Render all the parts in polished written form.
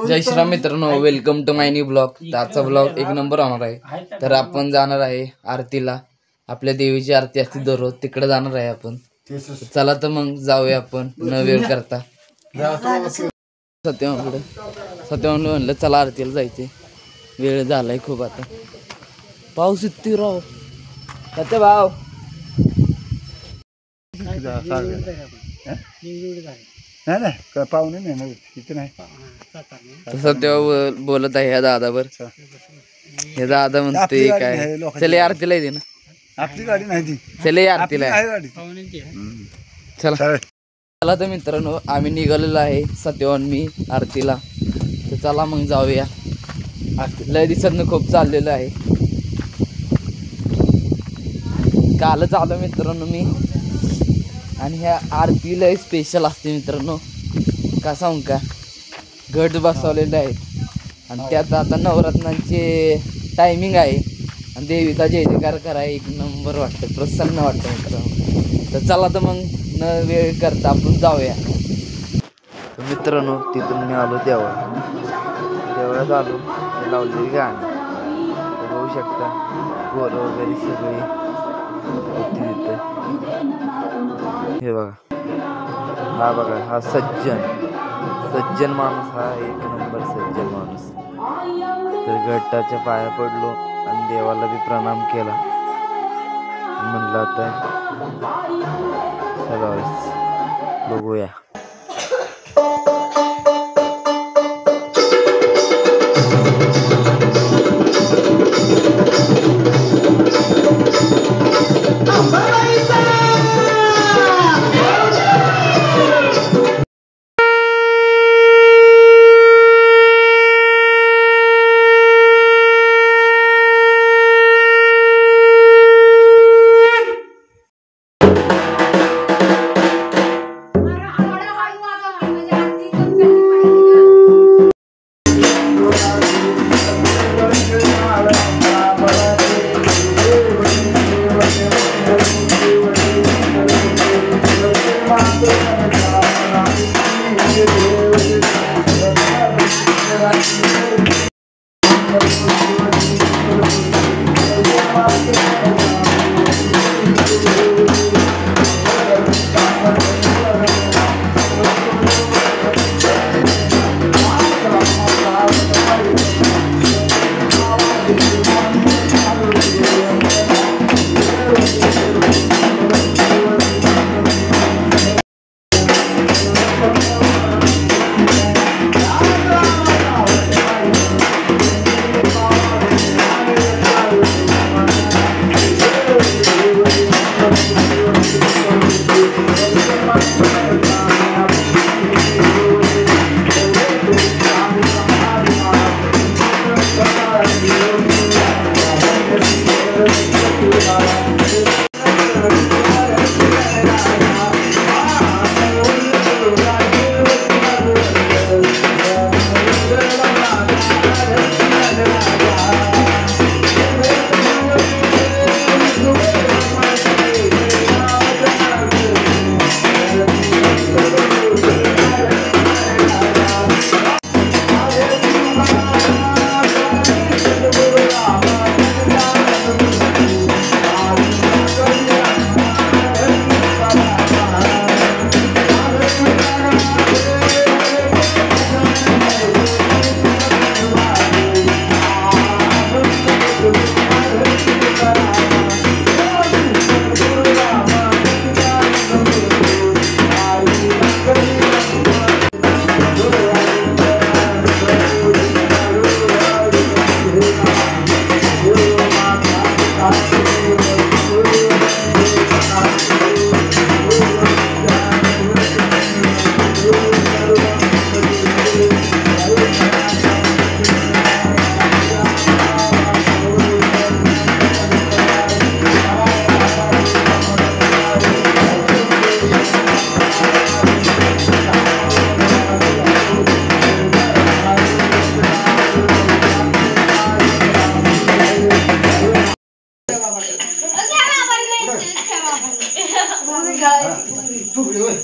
जय श्रीराम मित्रांनो, welcome to my new blog. आजचा blog एक नंबर होणार आहे. तर आपण जाणार आहे आरतीला. आपल्या देवीची आरती असते दररोज, तिकडे जाणार आहे आपण. चला तर मग जाऊया आपण न वेळ करता. सत्यवान म्हणलं चला आरतीला जायचे, वेळ झालाय खूप आता. पाऊस इतकी राव सत्य भाव. नाही पाहुणे नाही इथे नाही. सत्य बोलत आहे ह्या दादावर. हे दादा म्हणते काय चले आरतीला येते ना, आपली गाडी नाही ती, चले आरतीला. चला चला चला तर मित्रांनो, आम्ही निघालेलो आहे सत्यवान मी आरतीला. तर चला मग जाऊया. लय दिवसातनं खूप चाललेलं आहे. कालच आलो मित्रांनो मी. आणि ह्या आरती लय स्पेशल असते मित्रांनो. का सांगू का, घट बसवलेले आहेत आणि त्यात आता नवरत्नांचे टायमिंग आहे आणि देवीचा जय जयकार कराय एक नंबर वाटतं, प्रसन्न वाटतं मित्रांनो. तर चला तर मग न वेळ करता आपण जाऊया. तर मित्रांनो, तिथून मी आलो देवळात आलो. ते लावलेली गाणी बघू शकता. पोरं वगैरे सगळी होती तिथे. हे बघा, हा बघा, हा सज्जन माणूस, हा एक नंबर सज्जन माणूस. तर घटाच्या पाया पडलो आणि देवाला बी प्रणाम केला. म्हणलं आता चला बघूया.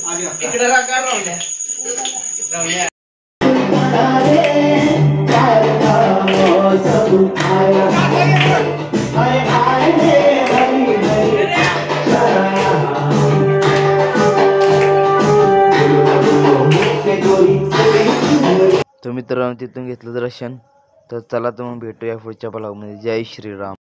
इकडे राखा राहुल्या. तर मित्रांनो तिथून घेतलं दर्शन. तर चला तर मग भेटूया पुढच्या ब्लॉगमध्ये. जय श्रीराम.